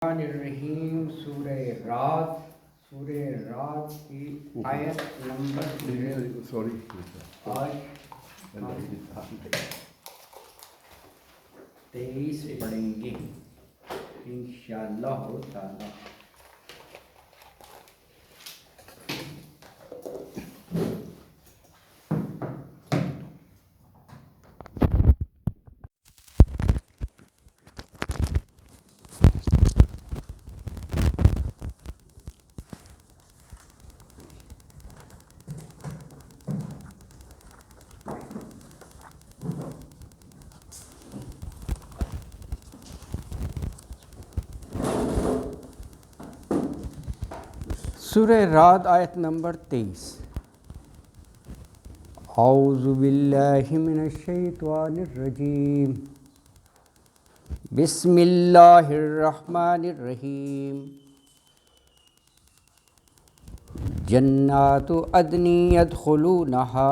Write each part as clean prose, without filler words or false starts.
الرحیم سورہ رات کی آیت نمبر آج 23 پڑھیں گے انشاءاللہ تعالی۔ سورہ رات آیت نمبر 23۔ اعوذ باللہ من الشیطان الرجیم، بسم اللہ الرحمن الرحیم۔ جنات عدن يدخلونها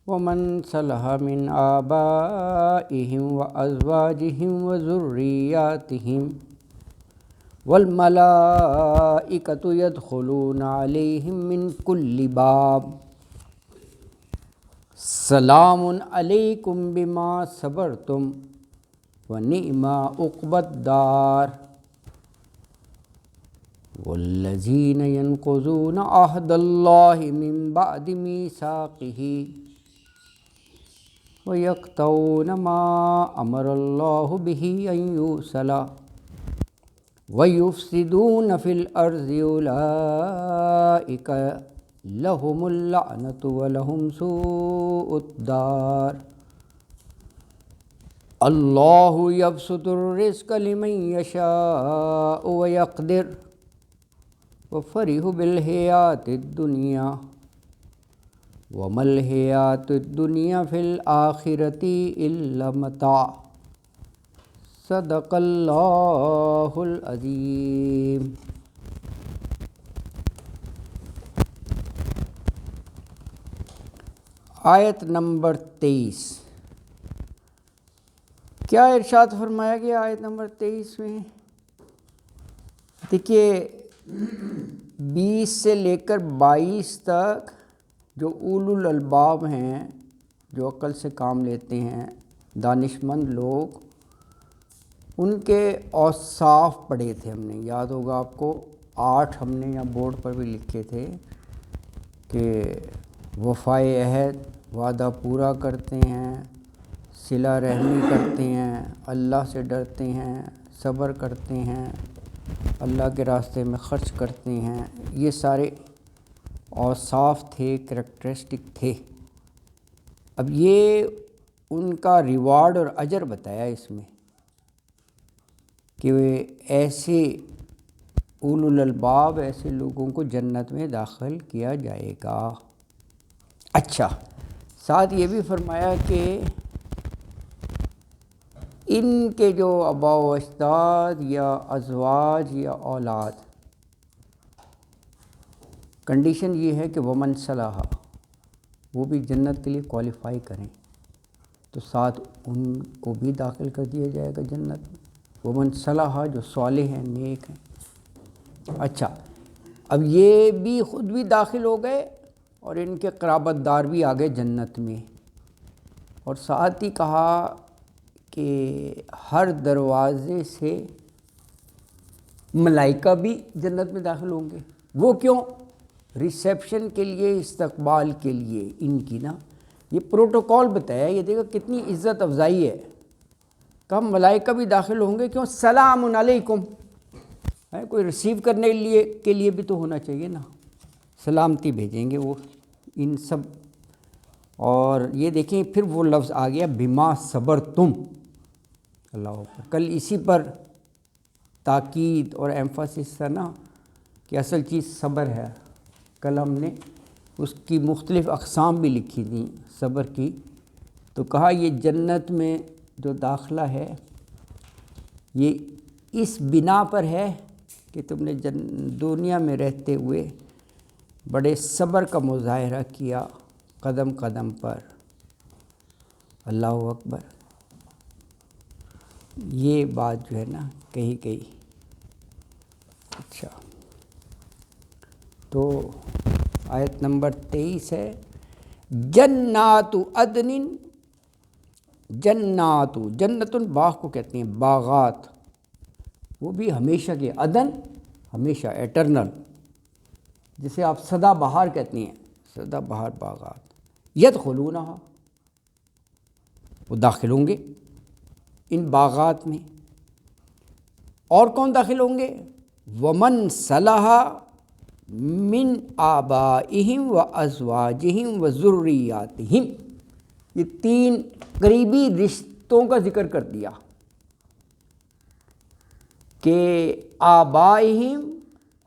ومن صلح من آبائهم وأزواجهم وذرياتهم والملائکۃ یدخلون علیہم من کل باب سلام علیکم بما صبرتم ونعم عقبی الدار۔ والذین ینقضون عہد اللہ من بعد میثاقہ ویقطعون ما امر اللہ بہ ان یوصل وَيُفْسِدُونَ فِي الْأَرْضِ أُولَٰئِكَ لَهُمُ اللَّعْنَةُ وَلَهُمْ سُوءُ الدَّارِ۔ اللہ یبسط الرزق لمن یشاء ویقدر وفرحوا بالحیاۃ الدنیا وما الحیاۃ الدنیا فی الآخرۃ الا متاع۔ صدق اللہ العظیم۔ آیت نمبر 23، کیا ارشاد فرمایا گیا آیت نمبر 23 میں؟ دیکھیے 20 سے لے کر 22 تک جو اولو الالباب ہیں، جو عقل سے کام لیتے ہیں، دانشمند لوگ، ان کے اوصاف پڑھے تھے ہم نے، یاد ہوگا آپ کو 8 ہم نے یہاں بورڈ پر بھی لکھے تھے کہ وفائے عہد، وعدہ پورا کرتے ہیں، صلہ رحمی کرتے ہیں، اللہ سے ڈرتے ہیں، صبر کرتے ہیں، اللہ کے راستے میں خرچ کرتے ہیں۔ یہ سارے اوصاف تھے، کریکٹرسٹک تھے۔ اب یہ ان کا ریوارڈ اور اجر بتایا اس میں کہ ایسے اولو الالباب، ایسے لوگوں کو جنت میں داخل کیا جائے گا۔ اچھا، ساتھ یہ بھی فرمایا کہ ان کے جو آباء و اجداد یا ازواج یا اولاد، کنڈیشن یہ ہے کہ ومن صلح، وہ بھی جنت کے لیے کوالیفائی کریں تو ساتھ ان کو بھی داخل کر دیا جائے گا جنت میں۔ ومن صلح جو صالح ہیں، نیک ہیں۔ اچھا، اب یہ بھی خود بھی داخل ہو گئے اور ان کے قرابت دار بھی آ گئے جنت میں، اور ساتھ ہی کہا کہ ہر دروازے سے ملائکہ بھی جنت میں داخل ہوں گے۔ وہ کیوں؟ ریسیپشن کے لیے، استقبال کے لیے ان کی نا، یہ پروٹوکول بتایا۔ یہ دیکھو کتنی عزت افزائی ہے کہ ہم ملائکہ بھی داخل ہوں گے۔ کیوں؟ سلام علیکم، کوئی ریسیو کرنے کے لیے بھی تو ہونا چاہیے نا، سلامتی بھیجیں گے وہ ان سب۔ اور یہ دیکھیں پھر وہ لفظ آ گیا بما صبرتم، اللہ اکبر۔ کل اسی پر تاکید اور ایمفاسس تھا نا کہ اصل چیز صبر ہے۔ کل ہم نے اس کی مختلف اقسام بھی لکھی تھیں صبر کی، تو کہا یہ جنت میں جو داخلہ ہے یہ اس بنا پر ہے کہ تم نے دنیا میں رہتے ہوئے بڑے صبر کا مظاہرہ کیا قدم قدم پر۔ اللہ اکبر۔ یہ بات جو ہے نا کہیں اچھا تو آیت نمبر 23 ہے جنات عدن، جنتن باغ کو کہتے ہیں، باغات، وہ بھی ہمیشہ کے، عدن ہمیشہ ایٹرنل، جسے آپ سدا بہار کہتے ہیں، سدا بہار باغات، یدخلونہا وہ داخل ہوں گے ان باغات میں، اور کون داخل ہوں گے؟ ومن صلح من آبائہم و ازواجہم و ذریاتہم، یہ 3 قریبی رشتوں کا ذکر کر دیا کہ آبائہم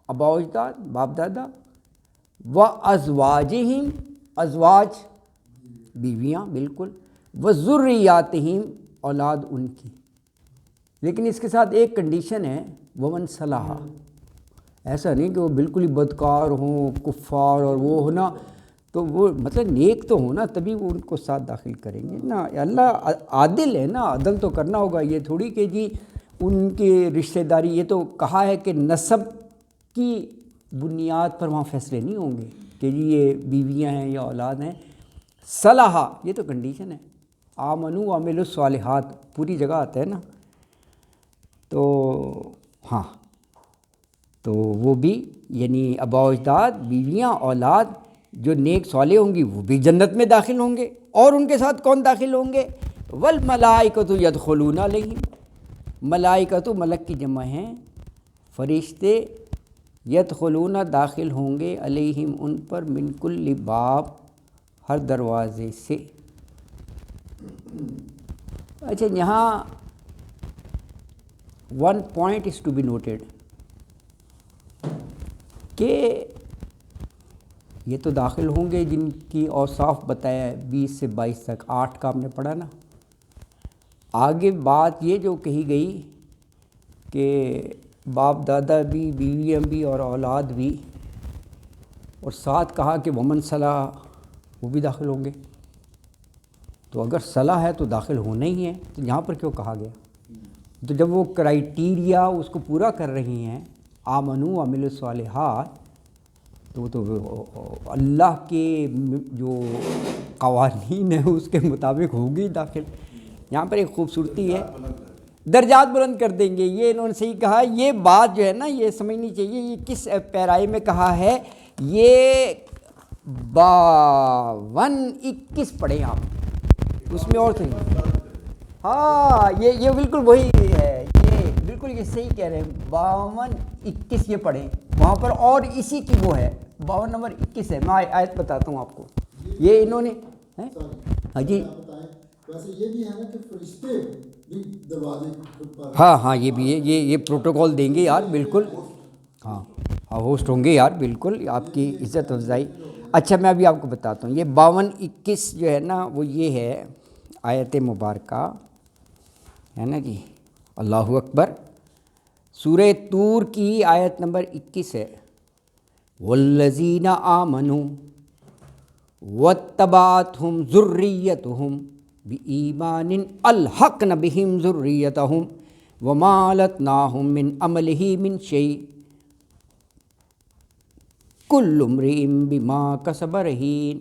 آباء و اجداد باپ دادا، و ازواجہم ازواج بیویاں بالکل، و ذریاتہم اولاد ان کی، لیکن اس کے ساتھ ایک کنڈیشن ہے ومن صلح، ایسا نہیں کہ وہ بالکل ہی بدکار ہوں کفار اور وہ ہونا، تو وہ مطلب نیک تو ہونا تبھی وہ ان کو ساتھ داخل کریں گے نا، اللہ عادل ہے نا، عدل تو کرنا ہوگا، یہ تھوڑی کہ جی ان کے رشتہ داری، یہ تو کہا ہے کہ نسب کی بنیاد پر وہاں فیصلے نہیں ہوں گے کہ جی یہ بیویاں ہیں یا اولاد ہیں، صلح یہ تو کنڈیشن ہے، آمنوا وعملوا الصالحات پوری جگہ آتا ہے نا، تو ہاں تو وہ بھی یعنی آباء و اجداد بیویاں اولاد جو نیک صالح ہوں گی وہ بھی جنت میں داخل ہوں گے، اور ان کے ساتھ کون داخل ہوں گے؟ والملائکۃ یدخلون علیہم، ملائکۃ ملک کی جمع ہیں، فرشتے، یدخلون داخل ہوں گے علیہم ان پر، من کل باب ہر دروازے سے۔ اچھا یہاں one point is to be noted کہ یہ تو داخل ہوں گے جن کی اوصاف بتایا ہے 20 سے 22 تک، 8 کا ہم نے پڑھا نا، آگے بات یہ جو کہی گئی کہ باپ دادا بھی، بیویاں بھی اور اولاد بھی، اور ساتھ کہا کہ ومن صلح وہ بھی داخل ہوں گے، تو اگر صلح ہے تو داخل ہونا ہی ہے، تو یہاں پر کیوں کہا گیا؟ تو جب وہ کرائیٹیریا اس کو پورا کر رہی ہیں، آمنوا وعملوا الصالحات، تو اللہ کے جو قوانین ہیں اس کے مطابق ہوگی داخل۔ یہاں پر ایک خوبصورتی ہے، درجات بلند کر دیں گے، یہ انہوں نے صحیح کہا، یہ بات جو ہے نا یہ سمجھنی چاہیے، یہ کس پیرائی میں کہا ہے، یہ 52-21 پڑھیں آپ اس میں، اور صحیح ہاں یہ بالکل وہی ہے، یہ بالکل یہ صحیح کہہ رہے ہیں، 52-21 یہ پڑھیں وہاں پر، اور اسی کی وہ ہے 52 نمبر 21 ہے، میں آیت بتاتا ہوں آپ کو، یہ انہوں نے ہاں جی ویسے یہ بھی ہے نا کہ فرشتے بھی دروازے پر، ہاں یہ بھی ہے، یہ پروٹوکول دیں گے یار بالکل، ہاں ہوسٹ ہوں گے یار بالکل، آپ کی عزت افزائی۔ اچھا میں ابھی آپ کو بتاتا ہوں، یہ 52-21 جو ہے نا وہ یہ ہے آیت مبارکہ ہے نا جی، اللہ اکبر، سورہ طور کی آیت نمبر 21 ہے، والذین آمنوا واتبعتہم ذریتہم بإیمان الحقن بہم ذریتہم وما لتناہم من عملہ من شیء کل امرئ بما کسب رہین۔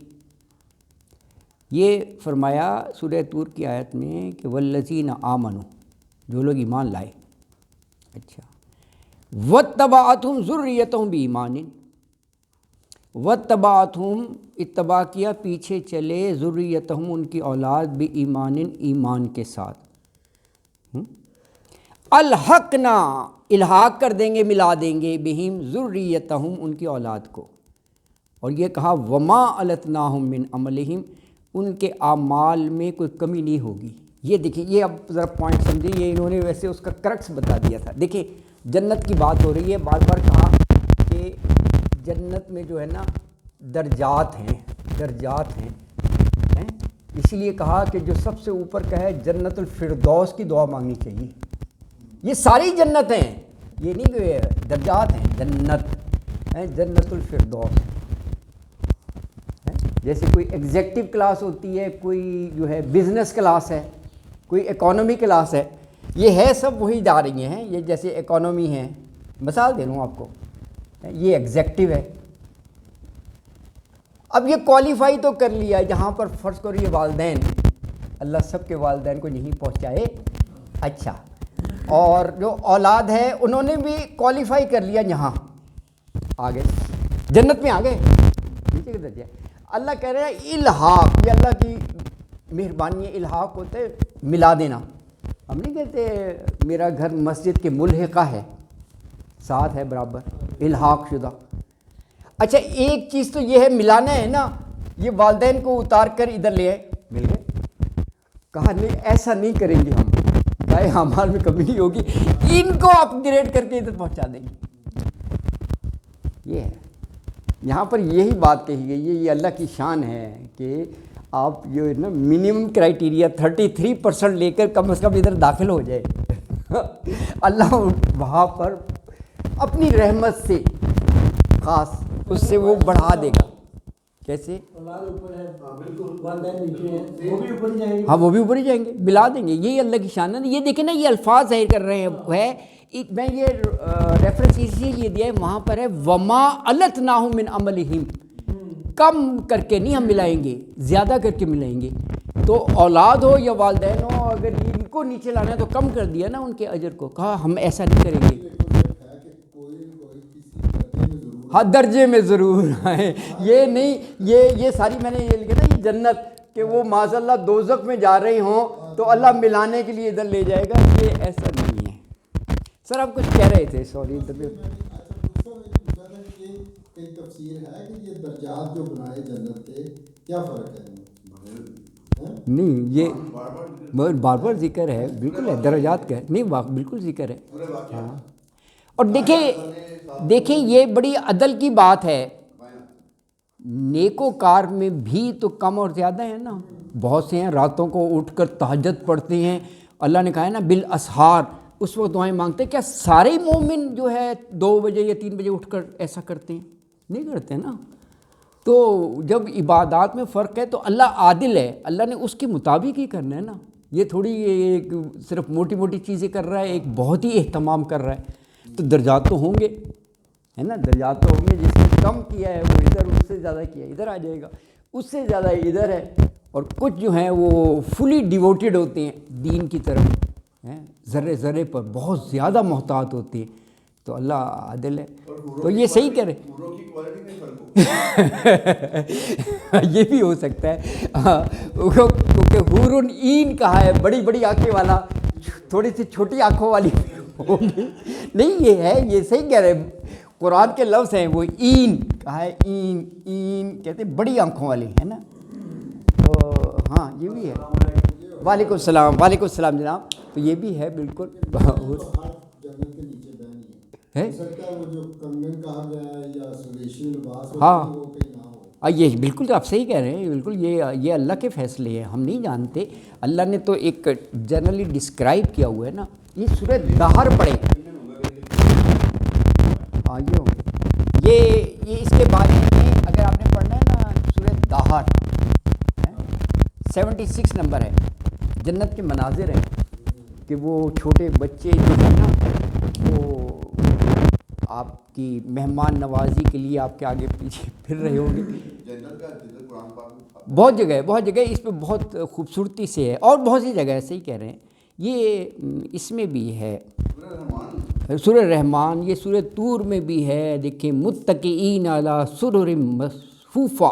یہ فرمایا سورہ طور کی آیت میں کہ والذین آمنوا، جو لوگ ایمان لائے، اچھا، واتبعتہم ذریتہم بإیمان، واتبعتہم اتباع کیا پیچھے چلے، ذریتہم ان کی اولاد، بإیمان ایمان کے ساتھ، الحقنا الحاق کر دیں گے، ملا دیں گے، بہم ذریتہم ان کی اولاد کو، اور یہ کہا وما التناہم من عملہم ان کے اعمال میں کوئی کمی نہیں ہوگی۔ یہ دیکھیں، یہ اب ذرا پوائنٹ سمجھیں، یہ انہوں نے ویسے اس کا کرکس بتا دیا تھا۔ دیکھیں جنت کی بات ہو رہی ہے، بار بار کہا کہ جنت میں جو ہے نا درجات ہیں، اسی لیے کہا کہ جو سب سے اوپر کا ہے جنت الفردوس کی دعا مانگنی چاہیے۔ یہ ساری جنت ہیں، یہ نہیں کہ درجات ہیں، جنت ہیں، جنت الفردوس، جیسے کوئی ایگزیکٹو کلاس ہوتی ہے، کوئی جو ہے بزنس کلاس ہے، کوئی اکانومی کلاس ہے، یہ ہے سب وہی جا رہی ہیں، یہ جیسے اکانومی ہے، مثال دے رہا ہوں آپ کو، یہ ایگزیکٹو ہے. اب یہ کوالیفائی تو کر لیا ہے، جہاں پر فرض کرو یہ والدین، اللہ سب کے والدین کو یہیں پہنچائے. اچھا، اور جو اولاد ہے انہوں نے بھی کوالیفائی کر لیا، یہاں آگے جنت میں آ گئے. نیچے کدھر جائے؟ اللہ کہہ رہے ہیں الحاق، یہ اللہ کی مہربانی ہے. الحاق ہوتا ہے ملا دینا. ہم نہیں کہتے میرا گھر مسجد کے ملحقہ ہے، ساتھ ہے برابر، الحاق شدہ. اچھا ایک چیز تو یہ ہے ملانا ہے نا، یہ والدین کو اتار کر ادھر لے آئے، مل گئے. کہا نہیں ایسا نہیں کریں گے ہم، چاہے ہمارے میں کمی نہیں ہوگی، ان کو اپ گریڈ کر کے ادھر پہنچا دیں گے. یہ ہے یہاں پر یہی بات کہی گئی ہے. یہ اللہ کی شان ہے کہ آپ جو ہے نا منیمم کرائٹیریا 33% لے کر کم از کم ادھر داخل ہو جائے. اللہ وہاں پر اپنی رحمت سے خاص اس سے وہ بڑھا دے گا. کیسے؟ ہاں وہ بھی اوپر ہی جائیں گے، ملا دیں گے. یہی اللہ کی شان ہے. یہ دیکھیں نا، یہ الفاظ ظاہر کر رہے ہیں. میں یہ ریفرنس اسی لیے دیا ہے، وہاں پر ہے وما التناہم من عملہم، کم کر کے نہیں ہم ملائیں گے، زیادہ کر کے ملائیں گے. تو اولاد ہو یا والدین ہو، اگر ان کو نیچے لانا ہے تو کم کر دیا نا ان کے اجر کو. کہا ہم ایسا نہیں کریں گے. ہاں درجے میں ضرور آئے. یہ نہیں، یہ ساری میں نے یہ لکھا نا، یہ جنت کہ وہ معاذ اللہ دوزخ میں جا رہے ہوں تو اللہ ملانے کے لیے ادھر لے جائے گا، یہ ایسا نہیں ہے. سر آپ کچھ کہہ رہے تھے، سوری. ایک تفسیر ہے کہ یہ درجات جو بنائے جنت کے، کیا فرق ہے؟ نہیں یہ بار بار ذکر ہے، بالکل ہے، درجات کا ہے، نہیں بالکل ذکر ہے. ہاں اور دیکھیں یہ بڑی عدل کی بات ہے. نیکوکار میں بھی تو کم اور زیادہ ہیں نا. بہت سے ہیں راتوں کو اٹھ کر تہجد پڑھتے ہیں. اللہ نے کہا ہے نا بالاسحار، اس وقت دعائیں مانگتے ہیں. کیا سارے مومن جو ہے 2 بجے یا 3 بجے اٹھ کر ایسا کرتے ہیں؟ نہیں کرتے نا. تو جب عبادات میں فرق ہے تو اللہ عادل ہے، اللہ نے اس کے مطابق ہی کرنا ہے نا. یہ تھوڑی ایک صرف موٹی موٹی چیزیں کر رہا ہے، ایک بہت ہی اہتمام کر رہا ہے. تو درجات تو ہوں گے، ہے نا، درجات تو ہوں گے. جس نے کم کیا ہے وہ ادھر، اس سے زیادہ کیا ہے ادھر آ جائے گا، اس سے زیادہ ادھر ہے. اور کچھ جو ہیں وہ فلی ڈیووٹیڈ ہوتے ہیں دین کی طرف، ذرے ذرے پر بہت زیادہ محتاط ہوتے ہیں. تو اللہ عادل ہے. تو یہ صحیح کہہ رہے یہ بھی ہو سکتا ہے کیونکہ حور عین کہا ہے، بڑی بڑی آنکھیں والا، تھوڑی سی چھوٹی آنکھوں والی ہوگی. نہیں یہ ہے، یہ صحیح کہہ رہے. قرآن کے لفظ ہیں وہ عین کہا ہے، عین عین کہتے ہیں بڑی آنکھوں والی، ہے نا. تو ہاں یہ بھی ہے. وعلیکم السلام. وعلیکم السلام جناب. تو یہ بھی ہے بالکل ہاں یہ بالکل آپ صحیح کہہ رہے ہیں. بالکل یہ اللہ کے فیصلے ہیں، ہم نہیں جانتے. اللہ نے تو ایک جنرلی ڈسکرائب کیا ہوا ہے نا. یہ سورہ دہر پڑھے، ہاں یہ اس کے بارے میں اگر آپ نے پڑھنا ہے نا، سورہ دہر 76 نمبر ہے. جنت کے مناظر ہیں کہ وہ چھوٹے بچے جو ہیں نا، وہ آپ کی مہمان نوازی کے لیے آپ کے آگے پیچھے پھر رہے ہوں گے. بہت جگہ ہے، بہت جگہ اس پہ بہت خوبصورتی سے ہے، اور بہت سی جگہ ایسے ہی کہہ رہے ہیں. یہ اس میں بھی ہے سورہ رحمان، یہ سورہ طور میں بھی ہے. دیکھیں متکئین علی سرر مصفوفہ،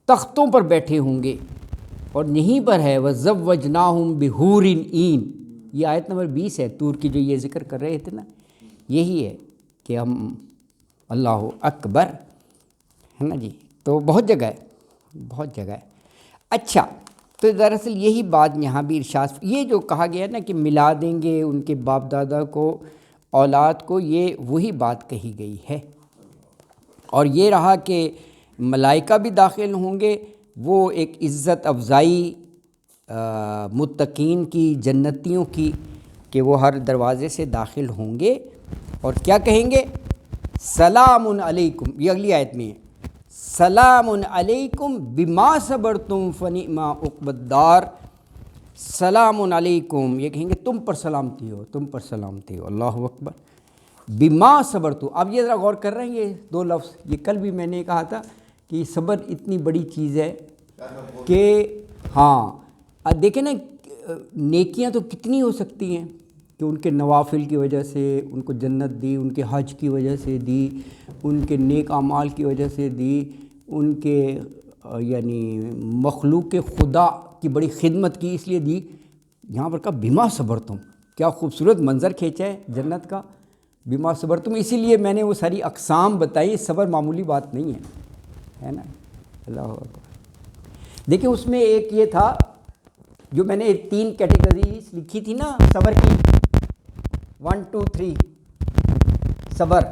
تختوں پر بیٹھے ہوں گے. اور یہیں پر ہے وَزَوَّجْنَاهُمْ بِحُورٍ عِین، یہ آیت نمبر 20 ہے طور کی جو یہ ذکر کر رہے تھے نا. یہی ہے کہ ہم اللہ اکبر، ہے نا جی. تو بہت جگہ ہے، بہت جگہ ہے. اچھا تو دراصل یہی بات یہاں بھی ارشاد، یہ جو کہا گیا نا کہ ملا دیں گے ان کے باپ دادا کو، اولاد کو، یہ وہی بات کہی گئی ہے. اور یہ رہا کہ ملائکہ بھی داخل ہوں گے. وہ ایک عزت افزائی متقین کی، جنتیوں کی، کہ وہ ہر دروازے سے داخل ہوں گے. اور کیا کہیں گے؟ سلام علیکم. یہ اگلی آیت میں ہے، سلام علیکم بما صبرتم فنعم عقبی الدار. سلام علیکم، یہ کہیں گے تم پر سلامتی ہو، تم پر سلامتی ہو. اللہ اکبر. بما صبرتم. اب یہ ذرا غور کر رہے ہیں یہ دو لفظ, یہ کل بھی میں نے کہا تھا کہ صبر اتنی بڑی چیز ہے کہ ہاں دیکھیں نا, نیکیاں تو کتنی ہو سکتی ہیں کہ ان کے نوافل کی وجہ سے ان کو جنت دی, ان کے حج کی وجہ سے دی, ان کے نیک اعمال کی وجہ سے دی, ان کے یعنی مخلوق خدا کی بڑی خدمت کی اس لیے دی. یہاں پر کہا بما صبرتم, کیا خوبصورت منظر کھینچا ہے جنت کا, بما صبرتم. اسی لیے میں نے وہ ساری اقسام بتائی. صبر معمولی بات نہیں ہے نا. اللہ اکبر. دیکھیں اس میں ایک یہ تھا جو میں نے 3 کیٹیگریز لکھی تھی نا صبر کی, 1 2 3 صبر.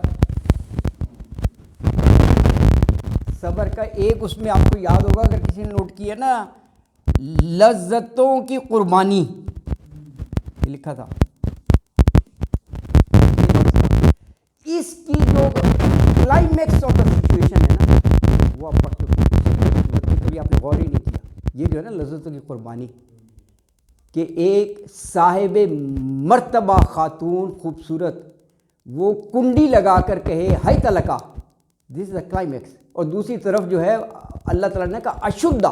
صبر کا ایک اس میں آپ کو یاد ہوگا اگر کسی نے نوٹ کیا نا, لذتوں کی قربانی, یہ لکھا تھا. اس کی جو کلائمیکس آف دا سچویشن ہے نا وہ آپ پڑھ چکے ہیں, کبھی آپ نے غور ہی نہیں کیا. یہ جو ہے نا لذتوں کی قربانی, کہ ایک صاحب مرتبہ خاتون خوبصورت وہ کنڈی لگا کر کہے ہائی تلکا, دس از دا کلائمیکس. اور دوسری طرف جو ہے اللہ تعالیٰ نے کہا اشدہ,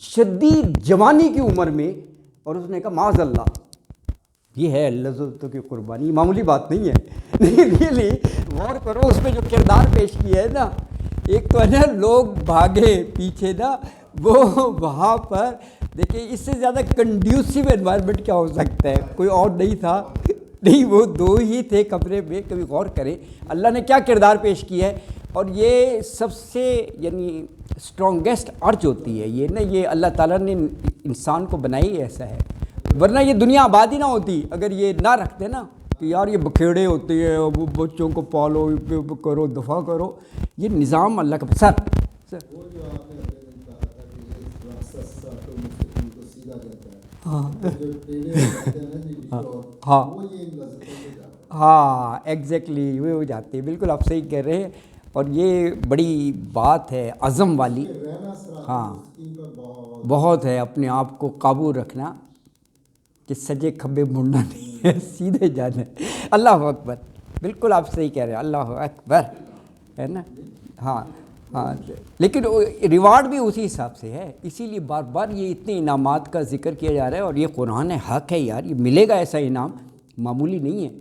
شدید جوانی کی عمر میں, اور اس نے کہا معاذ اللہ. یہ ہے لذتوں کی قربانی, معمولی بات نہیں ہے. نہیں ریئلی غور کرو اس میں جو کردار پیش کیا ہے نا, ایک تو ہے نا لوگ بھاگے پیچھے نا, وہ وہاں پر دیکھیں اس سے زیادہ کنڈیوسیو انوائرمنٹ کیا ہو سکتا ہے, کوئی اور نہیں تھا. نہیں وہ 2 ہی تھے کمرے میں. کبھی غور کریں اللہ نے کیا کردار پیش کیا ہے. اور یہ سب سے یعنی اسٹرانگیسٹ ارج ہوتی ہے یہ نا, یہ اللہ تعالیٰ نے انسان کو بنائی ایسا ہے, ورنہ یہ دنیا آباد ہی نہ ہوتی اگر یہ نہ رکھتے نا کہ یار یہ بکھیڑے ہوتے ہیں, وہ بچوں کو پالو کرو دفاع کرو. یہ نظام اللہ کا سر وہ جو آپ نے کہا تھا کہ یہ راستہ ساتھ مستقیم کو سیدھا کہتا ہے, ہاں جو ٹیڑے ہوتے ہیں نا جی ہاں وہ یہ لذتوں میں جاتا ہے. ہاں ایگزیکٹلی وہ ہو جاتے ہیں. بالکل آپ صحیح کہہ رہے ہیں. اور یہ بڑی بات ہے عزم والی. ہاں بہت ہے اپنے آپ کو قابو رکھنا کہ سجے کھبے مڑنا نہیں ہے, سیدھے جانا ہے. اللہ اکبر. بالکل آپ صحیح کہہ رہے ہیں. اللہ اکبر ہے نا. ہاں ہاں لیکن ریوارڈ بھی اسی حساب سے ہے. اسی لیے بار بار یہ اتنے انعامات کا ذکر کیا جا رہا ہے. اور یہ قرآن حق ہے یار, یہ ملے گا ایسا انعام, معمولی نہیں ہے.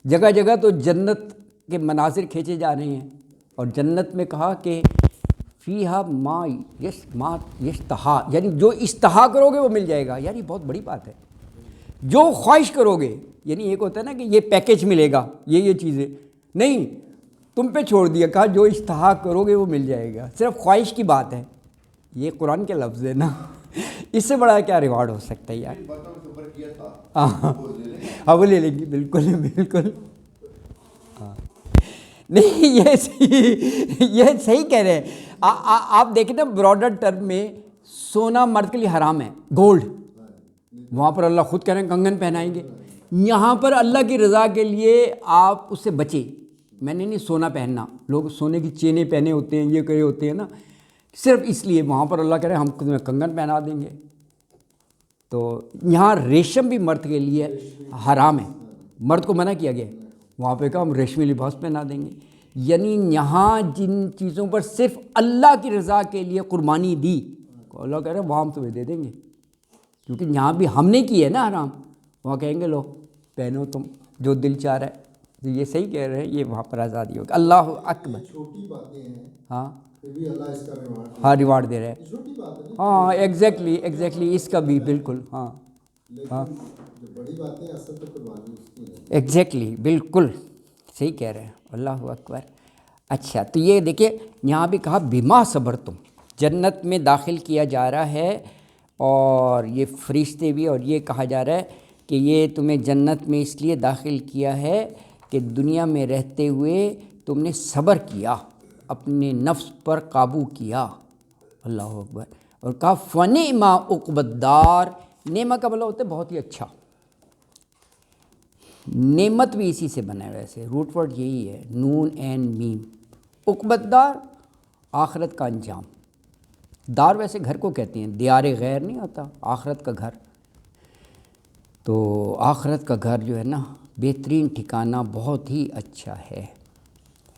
جگہ جگہ تو جنت کے مناظر کھینچے جا رہے ہیں. اور جنت میں کہا کہ فیہا ما یشتہا, یعنی جو اشتہا کرو گے وہ مل جائے گا. یار یہ بہت بڑی بات ہے. جو خواہش کرو گے, یعنی ایک ہوتا ہے نا کہ یہ پیکیج ملے گا, یہ چیزیں نہیں, تم پہ چھوڑ دیا, کہا جو اشتہا کرو گے وہ مل جائے گا. صرف خواہش کی بات ہے. یہ قرآن کے لفظ ہے نا, اس سے بڑا کیا ریوارڈ ہو سکتا ہے یار. ہاں وہ لے لیں گی. بالکل بالکل. نہیں یہ صحیح کہہ رہے ہیں آپ. دیکھیں نا براڈر ٹرم میں سونا مرد کے لیے حرام ہے, گولڈ. وہاں پر اللہ خود کہہ رہے ہیں کنگن پہنائیں گے. یہاں پر اللہ کی رضا کے لیے آپ اس سے بچیں. میں نے نہیں سونا پہننا, لوگ سونے کی چینیں پہنے ہوتے ہیں, یہ کرے ہوتے ہیں نا, صرف اس لیے. وہاں پر اللہ کہہ رہے ہیں ہم تمہیں کنگن پہنا دیں گے. تو یہاں ریشم بھی مرد کے لیے حرام ہے, مرد کو منع کیا گیا. وہاں پہ کہا ہم ریشمی لباس پہنا دیں گے. یعنی یہاں جن چیزوں پر صرف اللہ کی رضا کے لیے قربانی دی, اللہ کہہ رہے ہیں وہاں ہم تمہیں دے دیں گے, کیونکہ یہاں بھی ہم نے کی ہے نا حرام. وہاں کہیں گے لو پہنو تم جو دل چاہ رہا ہے. تو یہ صحیح کہہ رہے ہیں, یہ وہاں پر آزادی ہوگی. اللہ اکبر. چھوٹی باتیں ہیں ہاں پھر بھی اللہ اس کا ریوارڈ, ہاں ریوارڈ دے رہے ہیں. چھوٹی بات ہے. ہاں ایگزیکٹلی اس کا بھی بالکل. ہاں ہاں جو بڑی باتیں اصل تو قربانی اس کی ہے. ایگزیکٹلی بالکل صحیح کہہ رہے ہیں. اللہ اکبر. اچھا تو یہ دیکھیں یہاں بھی کہا بما صبرتم, جنت میں داخل کیا جا رہا ہے. اور یہ فرشتے بھی, اور یہ کہا جا رہا ہے کہ یہ تمہیں جنت میں اس لیے داخل کیا ہے کہ دنیا میں رہتے ہوئے تم نے صبر کیا, اپنے نفس پر قابو کیا. اللہ اکبر. اور کہا فنعم عقبی الدار, نعمہ کا مطلب ہوتا ہے بہت ہی اچھا. نعمت بھی اسی سے بنا ہے, ویسے روٹ ورڈ یہی ہے, نون اینڈ میم. عقبی الدار آخرت کا انجام. دار ویسے گھر کو کہتے ہیں, دیار غیر نہیں ہوتا, آخرت کا گھر. تو آخرت کا گھر جو ہے نا بہترین ٹھکانہ بہت ہی اچھا ہے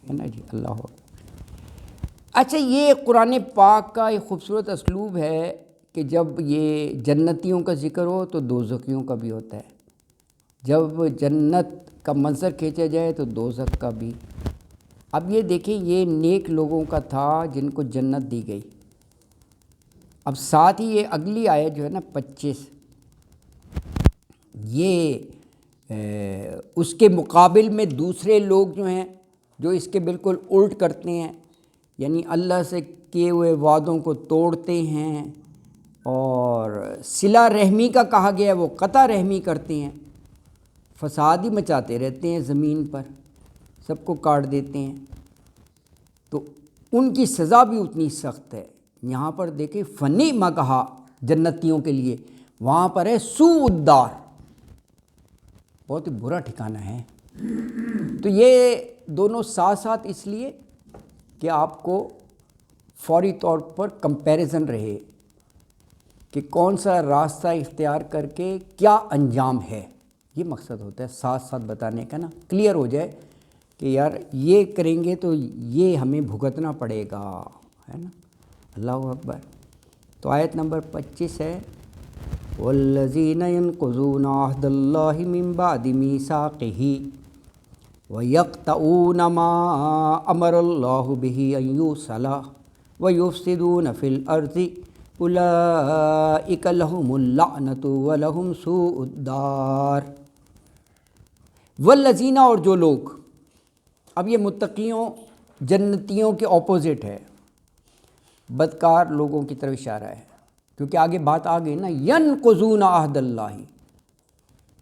نا جی. اللہ اکبر. اچھا یہ قرآن پاک کا ایک خوبصورت اسلوب ہے کہ جب یہ جنتیوں کا ذکر ہو تو دوزخیوں کا بھی ہوتا ہے، جب جنت کا منظر کھینچا جائے تو دوزخ کا بھی. اب یہ دیکھیں یہ نیک لوگوں کا تھا جن کو جنت دی گئی. اب ساتھ ہی یہ اگلی آیت جو ہے نا 25، یہ اس کے مقابل میں دوسرے لوگ جو ہیں جو اس کے بالکل الٹ کرتے ہیں، یعنی اللہ سے کیے ہوئے وعدوں کو توڑتے ہیں اور صلہ رحمی کا کہا گیا ہے وہ قطع رحمی کرتے ہیں، فساد ہی مچاتے رہتے ہیں زمین پر، سب کو کاٹ دیتے ہیں، تو ان کی سزا بھی اتنی سخت ہے. یہاں پر دیکھیں فنعم کہا جنتیوں کے لیے، وہاں پر ہے سوء الدار، بہت ہی برا ٹھکانہ ہے. تو یہ دونوں ساتھ ساتھ اس لیے کہ آپ کو فوری طور پر کمپیریزن رہے کہ کون سا راستہ اختیار کر کے کیا انجام ہے. یہ مقصد ہوتا ہے ساتھ ساتھ بتانے کا نا، کلیئر ہو جائے کہ یار یہ کریں گے تو یہ ہمیں بھگتنا پڑے گا، ہے نا. اللہ اکبر. تو آیت نمبر 25 ہے والذین ینقضون عہد اللہ من بعد میثاقہ ویقطعون ما امر اللہ بہ ان یوصل ویفسدون فی الارض اولئک لہم اللعنۃ ولہم سوء الدار. والذین، اور جو لوگ، اب یہ متقیوں جنتیوں کے اپوزٹ ہے، بدکار لوگوں کی طرف اشارہ ہے کیونکہ آگے بات آ گئی نا. ینقضون عہد اللہ،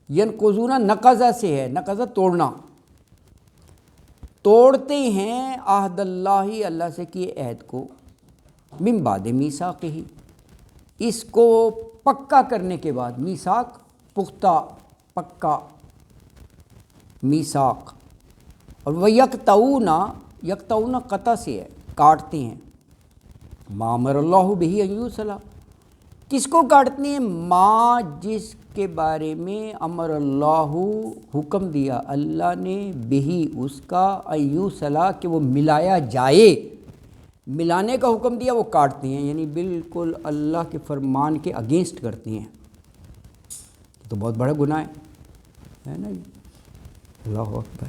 ینقضون نقضہ سے ہے، نقضہ توڑنا، توڑتے ہیں عہد اللہ، اللہ سے کیے عہد کو، من بعد میثاقہ، اس کو پکا کرنے کے بعد. میثاق پختہ پکا میثاق. اور وَيَقْطَعُونَ، یقطعون قطع سے ہے، کاٹتے ہیں. ما امر اللہ بہ ان یوصل، کس کو کاٹتے ہیں؟ ما، جس کے بارے میں امر اللہ، حکم دیا اللہ نے، بہ، اس کا، ان یوصل، کہ وہ ملایا جائے، ملانے کا حکم دیا وہ کاٹتے ہیں، یعنی بالکل اللہ کے فرمان کے اگینسٹ کرتے ہیں. تو بہت بڑا گناہ ہے نا یہ. اللہ اکبر.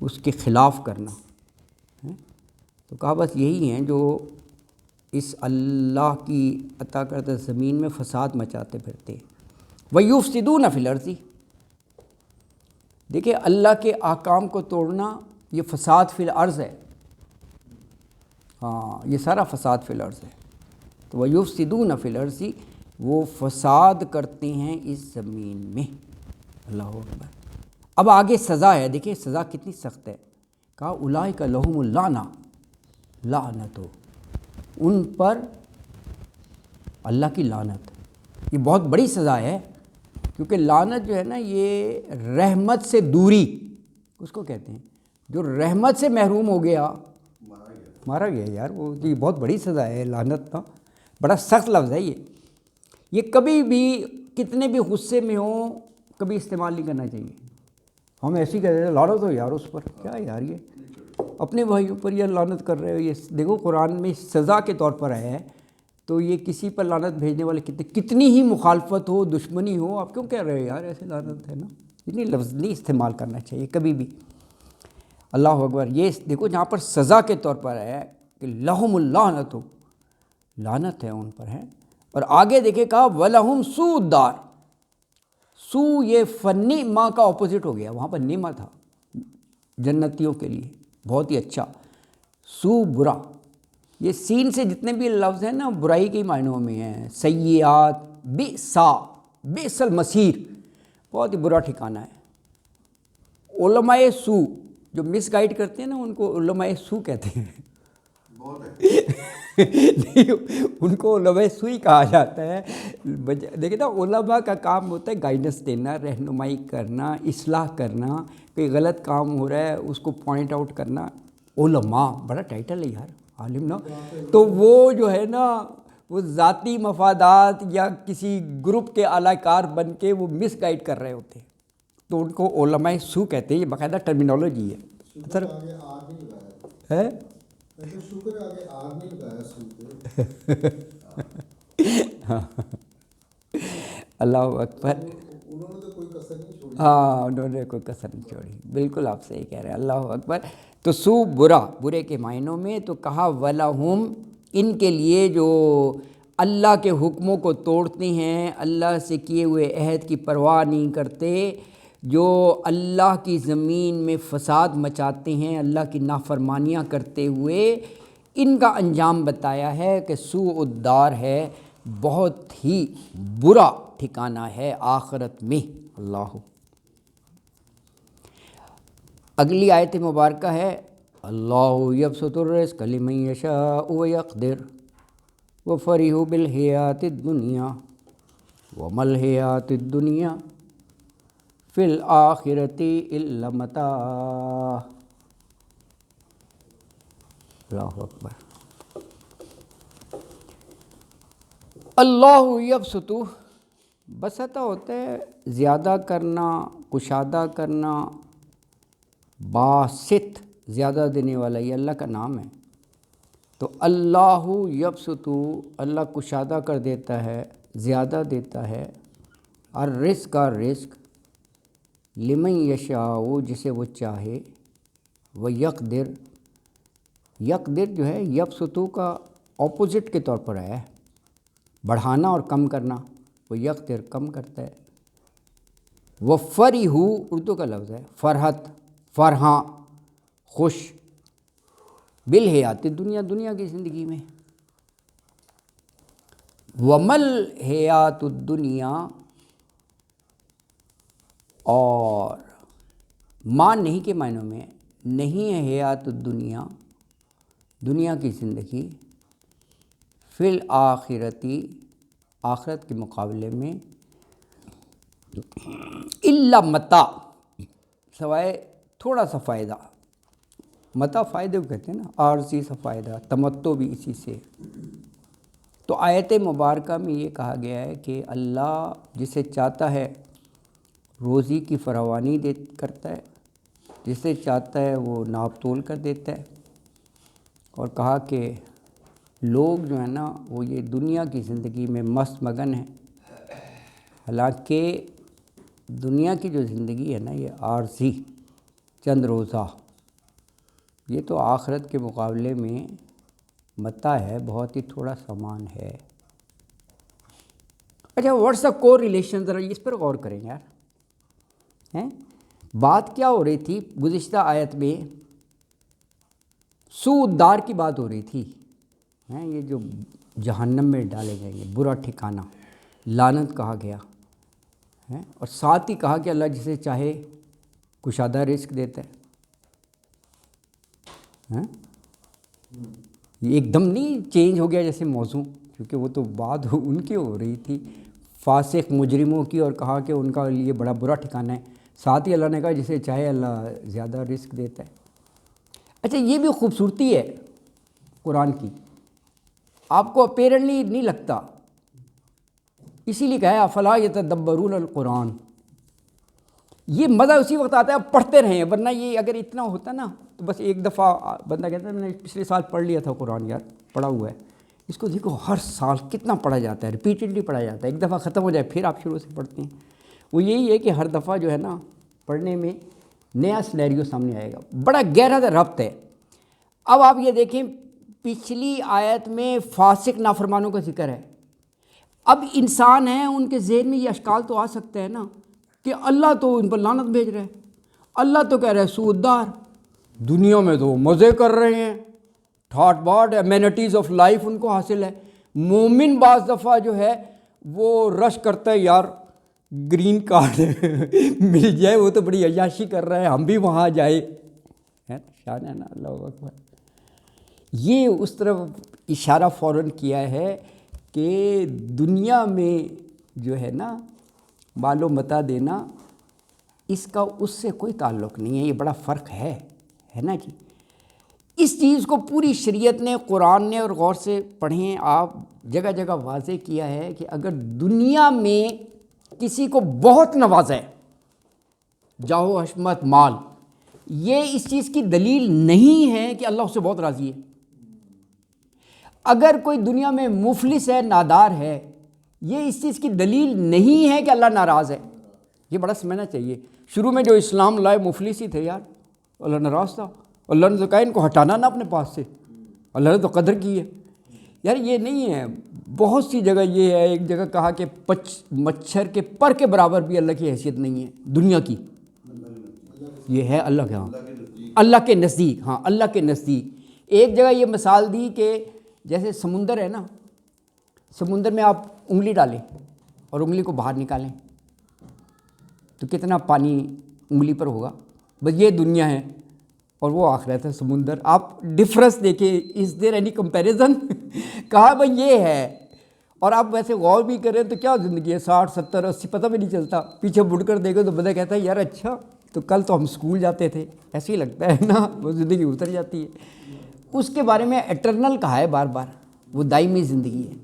اس کے خلاف کرنا. تو کہا بس یہی ہیں جو اس اللہ کی عطا کردہ زمین میں فساد مچاتے پھرتے. وَيُفْسِدُونَ فِي الْأَرْضِ، دیکھیں اللہ کے احکام کو توڑنا یہ فساد فی الارض ہے. ہاں یہ سارا فساد فی الارض ہے. تو وَيُفْسِدُونَ فِي الْأَرْضِ، وہ فساد کرتے ہیں اس زمین میں. اللہ اکبر. اب آگے سزا ہے، دیکھیں سزا کتنی سخت ہے. کہا اولئک لہم اللعنہ، لعنت، ان پر اللہ کی لعنت. یہ بہت بڑی سزا ہے کیونکہ لعنت جو ہے نا یہ رحمت سے دوری اس کو کہتے ہیں. جو رحمت سے محروم ہو گیا مارا گیا یار، وہ یہ بہت بڑی سزا ہے لعنت کا. بڑا سخت لفظ ہے یہ. یہ کبھی بھی کتنے بھی غصے میں ہوں کبھی استعمال نہیں کرنا چاہیے. ہم ایسی کہتے ہیں لعنت ہو یار اس پر، کیا یار یہ اپنے بھائیوں پر یہ لعنت کر رہے ہو. یہ دیکھو قرآن میں سزا کے طور پر آیا ہے، تو یہ کسی پر لعنت بھیجنے والے کتنی ہی مخالفت ہو، دشمنی ہو، آپ کیوں کہہ رہے ہو یار ایسے لعنت ہے نا. اتنی لفظ نہیں استعمال کرنا چاہیے کبھی بھی. اللہ اکبر. یہ دیکھو جہاں پر سزا کے طور پر آیا ہے کہ لہم اللعنت، لعنت ہے ان پر ہے. اور آگے دیکھے کہا وَلَهُمْ سُوءُ الدَّارِ، سو یہ فنعم کا اپوزٹ ہو گیا، وہاں پر نعمہ تھا جنتیوں کے لیے بہت ہی اچھا. سو برا، یہ سین سے جتنے بھی لفظ ہیں نا برائی کے معنوں میں ہیں. سیئات، بئسا، بئس المصیر، بہت ہی برا ٹھکانہ ہے. علماء سو جو مس گائیڈ کرتے ہیں نا ان کو علماء سو کہتے ہیں. ان کو علماء سو ہی کہا جاتا ہے. دیکھیں نا علماء کا کام ہوتا ہے گائیڈنس دینا، رہنمائی کرنا، اصلاح کرنا. کوئی غلط کام ہو رہا ہے اس کو پوائنٹ آؤٹ کرنا. علماء بڑا ٹائٹل ہے یار، عالم نا. تو وہ جو ہے نا وہ ذاتی مفادات یا کسی گروپ کے اعلی کار بن کے وہ مس گائیڈ کر رہے ہوتے ہیں. تو ان کو علماء سو کہتے ہیں، یہ باقاعدہ ٹرمینالوجی ہے شکر آگے آر نہیں لگایا ہے میں تو شکر آگے آر نہیں لگایا سو پہ اللہ اکبر. انہوں نے تو کوئی کسر نہیں چھوڑی. ہاں انہوں نے کوئی کسر نہیں چھوڑی. بالکل آپ صحیح کہہ رہے ہیں. اللہ اکبر. تو سو برے کے معنوں میں. تو کہا وَلَهُمْ، ان کے لیے جو اللہ کے حکموں کو توڑتے ہیں، اللہ سے کیے ہوئے عہد کی پرواہ نہیں کرتے، جو اللہ کی زمین میں فساد مچاتے ہیں اللہ کی نافرمانیاں کرتے ہوئے، ان کا انجام بتایا ہے کہ سوء الدار ہے، بہت ہی برا ٹھکانہ ہے آخرت میں. اللہ. اگلی آیت مبارکہ ہے اللہ یبسط الرزق لمن یشاء ویقدر وفرحوا بالحیاۃ الدنیا وما الحیاۃ الدنیا فی الآخرۃ الا متاع. اللہ اکبر. اللہ یبسط، بسطہ ہوتا ہے زیادہ کرنا، کشادہ کرنا. باسط، زیادہ دینے والا، یہ اللہ کا نام ہے. تو اللہ یبسط، اللہ کشادہ کر دیتا ہے، زیادہ دیتا ہے. اور رزق کا رزق لمن یشاء، جسے وہ چاہے. وہ یقدر، یقدر جو ہے یبسط کا اپوزٹ کے طور پر ہے، بڑھانا اور کم کرنا. وہ یقدر کم کرتا ہے. وہ فرح، اردو کا لفظ ہے فرحت، فرحاں، خوش. بالحیات دنیا، دنیا کی زندگی میں. ومل حیات الدنیا، اور ماں نہیں کے معنوں میں نہیں ہے حیات الدنیا، دنیا کی زندگی. فی الآخرتی، آخرت کے مقابلے میں. الا متاع، سوائے تھوڑا سا فائدہ. متاع فائدے کو کہتے ہیں نا، عارضی سا فائدہ، تمتع بھی اسی سے. تو آیت مبارکہ میں یہ کہا گیا ہے کہ اللہ جسے چاہتا ہے روزی کی فراوانی کرتا ہے، جسے چاہتا ہے وہ ناپ تول کر دیتا ہے. اور کہا کہ لوگ جو ہیں نا وہ یہ دنیا کی زندگی میں مست مگن ہیں، حالانکہ دنیا کی جو زندگی ہے نا یہ عارضی، چند روزہ. یہ تو آخرت کے مقابلے میں متاع ہے، بہت ہی تھوڑا سامان ہے. اچھا، واٹس اے کو ریلیشن، ذرا اس پر غور کریں یار. ہیں بات کیا ہو رہی تھی گزشتہ آیت میں؟ سوء الدار کی بات ہو رہی تھی. ہیں یہ جو جہنم میں ڈالے گئے گے، برا ٹھکانہ، لعنت کہا گیا ہے. اور ساتھ ہی کہا کہ اللہ جسے چاہے کشادہ رزق دیتا ہے. یہ ایک دم نہیں چینج ہو گیا جیسے موضوع، کیونکہ وہ تو بات ان کی ہو رہی تھی فاسق مجرموں کی، اور کہا کہ ان کا لیے بڑا برا ٹھکانہ ہے. ساتھ ہی اللہ نے کہا جسے چاہے اللہ زیادہ رزق دیتا ہے. اچھا، یہ بھی خوبصورتی ہے قرآن کی، آپ کو اپیرنٹلی نہیں لگتا، اسی لیے کہا ہے افلا یتدبرون القرآن. یہ مزہ اسی وقت آتا ہے آپ پڑھتے رہیں، ورنہ یہ اگر اتنا ہوتا نا تو بس ایک دفعہ بندہ کہتا ہے میں نے پچھلے سال پڑھ لیا تھا قرآن، یار پڑھا ہوا ہے. اس کو دیکھو ہر سال کتنا پڑھا جاتا ہے، ریپیٹڈلی پڑھا جاتا ہے. ایک دفعہ ختم ہو جائے پھر آپ شروع سے پڑھتے ہیں. وہ یہی ہے کہ ہر دفعہ جو ہے نا پڑھنے میں نیا سینیریو سامنے آئے گا، بڑا گہرا ربط ہے. اب آپ یہ دیکھیں پچھلی آیت میں فاسق نافرمانوں کا ذکر ہے. اب انسان ہیں ان کے ذہن میں یہ اشکال تو آ سکتا ہے نا کہ اللہ تو ان پر لعنت بھیج رہا ہے، اللہ تو کہہ رہا ہے سوء الدار، دنیا میں تو مزے کر رہے ہیں، ٹھاٹ باٹ، امینٹیز آف لائف ان کو حاصل ہے. مومن بعض دفعہ جو ہے وہ رش کرتا ہے یار گرین کارڈ مل جائے، وہ تو بڑی عیاشی کر رہا ہے، ہم بھی وہاں جائے. شان ہے نا. اللہ اکبر. یہ اس طرف اشارہ فوراً کیا ہے کہ دنیا میں جو ہے نا مال و متاع دینا، اس کا اس سے کوئی تعلق نہیں ہے. یہ بڑا فرق ہے نا جی. اس چیز کو پوری شریعت نے، قرآن نے، اور غور سے پڑھیں آپ، جگہ جگہ واضح کیا ہے کہ اگر دنیا میں کسی کو بہت نوازا ہے جاہ و حشمت، مال، یہ اس چیز کی دلیل نہیں ہے کہ اللہ اس سے بہت راضی ہے۔ اگر کوئی دنیا میں مفلس ہے، نادار ہے، یہ اس چیز کی دلیل نہیں ہے کہ اللہ ناراض ہے۔ یہ بڑا سمجھنا چاہیے۔ شروع میں جو اسلام لائے مفلس ہی تھے یار، اللہ ناراض تھا، اللہ نے تو کہا ان کو ہٹانا نہ اپنے پاس سے، اللہ نے تو قدر کی ہے یار۔ یہ نہیں ہے، بہت سی جگہ یہ ہے، ایک جگہ کہا کہ مچھر کے پر کے برابر بھی اللہ کی حیثیت نہیں ہے دنیا کی، یہ ہے اللہ کے ہاں، اللہ کے نزدیک، ہاں اللہ کے نزدیک۔ ایک جگہ یہ مثال دی کہ جیسے سمندر ہے نا، سمندر میں آپ انگلی ڈالیں اور انگلی کو باہر نکالیں تو کتنا پانی انگلی پر ہوگا؟ بس یہ دنیا ہے اور وہ آخرت ہے سمندر۔ آپ ڈفرنس دیکھیں، از دیر اینی کمپیریزن؟ کہا بھائی یہ ہے، اور آپ ویسے غور بھی کریں تو کیا زندگی ہے، 60 70 80 پتہ بھی نہیں چلتا، پیچھے مڑ کر دیکھو تو بندہ کہتا ہے یار اچھا تو کل تو ہم اسکول جاتے تھے، ایسے ہی لگتا ہے نا، وہ زندگی اتر جاتی ہے۔ اس کے بارے میں ایٹرنل کہا ہے بار بار، وہ دائمی زندگی ہے۔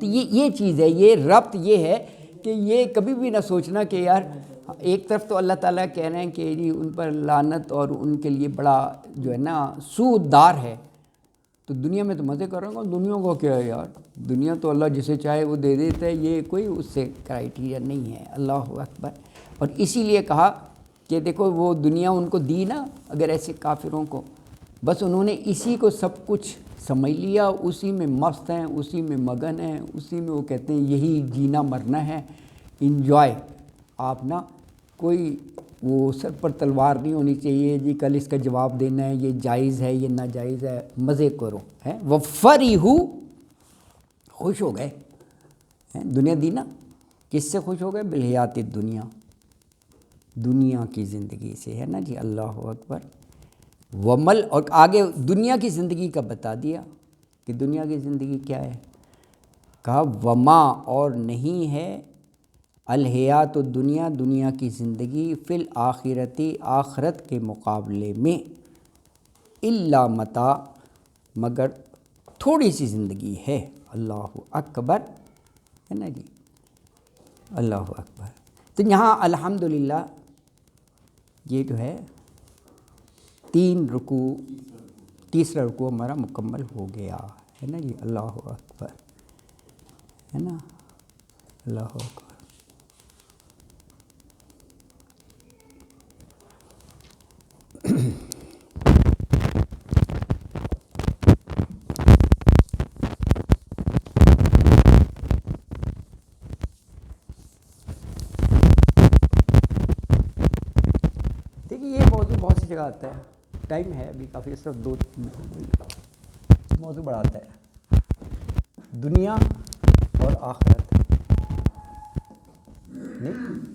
تو یہ چیز ہے، یہ ربط یہ ہے کہ یہ کبھی بھی نہ سوچنا کہ یار ایک طرف تو اللہ تعالیٰ کہہ رہے ہیں کہ جی ان پر لعنت اور ان کے لیے بڑا جو ہے نا سود دار ہے، تو دنیا میں تو مزے کر رہا ہوں، دنیا کو کیا ہے یار، دنیا تو اللہ جسے چاہے وہ دے دیتا ہے، یہ کوئی اس سے کرائیٹیریا نہیں ہے۔ اللہ اکبر۔ اور اسی لیے کہا کہ دیکھو وہ دنیا ان کو دی نا، اگر ایسے کافروں کو، بس انہوں نے اسی کو سب کچھ سمجھ لیا، اسی میں مست ہیں، اسی میں مگن ہیں، اسی میں وہ کہتے ہیں یہی جینا مرنا ہے، انجوائے۔ آپ نا کوئی وہ سر پر تلوار نہیں ہونی چاہیے جی کل اس کا جواب دینا ہے، یہ جائز ہے یہ ناجائز ہے، مزے کرو ہے۔ وفرحوا، خوش ہو گئے، دنیا دی نا، کس سے خوش ہو گئے؟ بالحیات الدنیا، دنیا کی زندگی سے، ہے نا جی۔ اللہ اکبر۔ ومل، اور آگے دنیا کی زندگی کا بتا دیا کہ دنیا کی زندگی کیا ہے، کہا وما، اور نہیں ہے، الحیات الدنیا، دنیا کی زندگی، فی الآخرتی، آخرت کے مقابلے میں، الا متاع، مگر تھوڑی سی زندگی ہے۔ اللہ اکبر، ہے نا جی۔ اللہ اکبر۔ تو یہاں الحمدللہ یہ جو ہے 3 رکوع، تیسرا رکوع ہمارا مکمل ہو گیا، ہے نا جی۔ اللہ اکبر، ہے نا، اللہ اکبر۔ دیکھیے یہ موضوع بہت سی جگہ آتا ہے، ٹائم ہے ابھی کافی، صرف 2 موضوع بڑھاتا ہے، دنیا اور آخرت۔